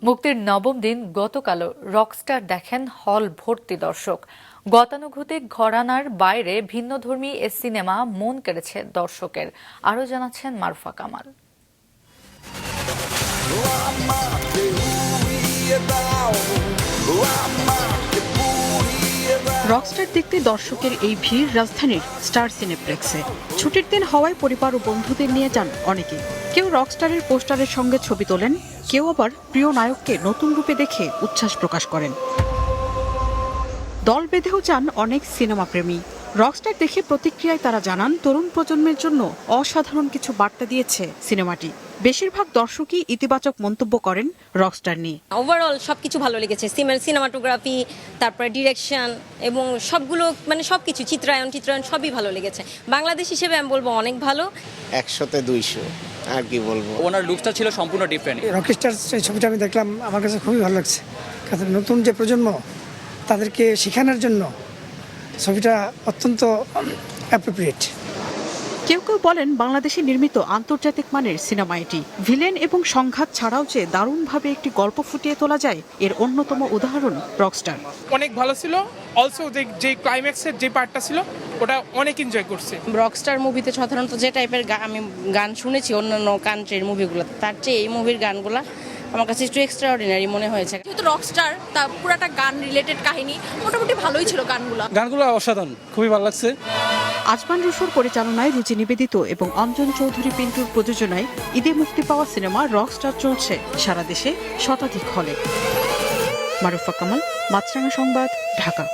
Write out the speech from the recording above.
মুক্তির নবম দিন গতকালও রকস্টার দেখেন হল ভর্তি দর্শক। গতানুগতিক ঘরানার বাইরে ভিন্নধর্মী এ সিনেমা মন কেড়েছে দর্শকের। আরও জানাচ্ছেন মারুফা কামাল। রকস্টার দেখতে দর্শকের এই ভিড় রাজধানীর স্টার সিনেপ্লেক্সে। ছুটির দিন হওয়ায় পরিবার ও বন্ধুদের নিয়ে যান অনেকে। কেউ রকস্টারের পোস্টারের সঙ্গে ছবি তোলেন, কেউ আবার প্রিয় নায়ককে নতুন রূপে দেখে উচ্ছ্বাস প্রকাশ করেন। দল বেঁধেও যান অনেক সিনেমা প্রেমী। রকস্টার দেখে প্রতিক্রিয়ায় তারা জানান, তরুণ প্রজন্মের জন্য অসাধারণ কিছু বার্তা দিয়েছে সিনেমাটি। বেশিরভাগ দর্শকই ইতিবাচক মন্তব্য করেন রকস্টার নিয়ে। ওভারঅল সবকিছু ভালো লেগেছে, সিনেমাটোগ্রাফি, তারপরে ডিরেকশন এবং সবগুলো সবকিছু চিত্রায়ন সবই ভালো লেগেছে। বাংলাদেশ হিসেবে আমি বলবো অনেক ভালো। 100-তে 200 আর কি বলবো। ওনার লুকসটা ছিল সম্পূর্ণ ডিফারেন্ট। রকস্টার এই ছবিটা আমি দেখলাম, আমার কাছে খুবই ভালো লাগছে। কারণ নতুন যে প্রজন্ম তাদেরকে শেখানোর জন্য ছবিটা অত্যন্ত অ্যাপ্রোপ্রিয়েট। কেউ কেউ বলেন, বাংলাদেশে নির্মিত আন্তর্জাতিক মানের সিনেমা এটি। ভিলেন এবং সংঘাত ছাড়াও যে দারুণভাবে একটি গল্প ফুটিয়ে তোলা যায়, এর অন্যতম উদাহরণ রকস্টার। অনেক ভালো ছিল। অলসো যে ক্লাইম্যাক্সের যে পার্টটা ছিল ওটা অনেক এনজয় করছে। রকস্টার মুভিতে সাধারণত যে টাইপের আমি গান শুনেছি অন্যান্য কান্ট্রির মুভিগুলোতে, তার চেয়ে এই মুভির গানগুলা আমার কাছে একটু এক্সট্রাঅর্ডিনারি মনে হয়েছে। যেহেতু রকস্টার, তা পুরাটা গান রিলেটেড কাহিনী, মোটামুটি ভালোই ছিল গানগুলো অসাধারণ, খুবই ভালো লাগছে। আজমান রুশোর পরিচালনায় রুচি নিবেদিত এবং অঞ্জন চৌধুরী পিন্টুর প্রযোজনায় ঈদে মুক্তি পাওয়া সিনেমা রকস্টার চলছে সারা দেশে শতাধিক হলে। মারুফা কামাল, মাছরাঙা সংবাদ, ঢাকা।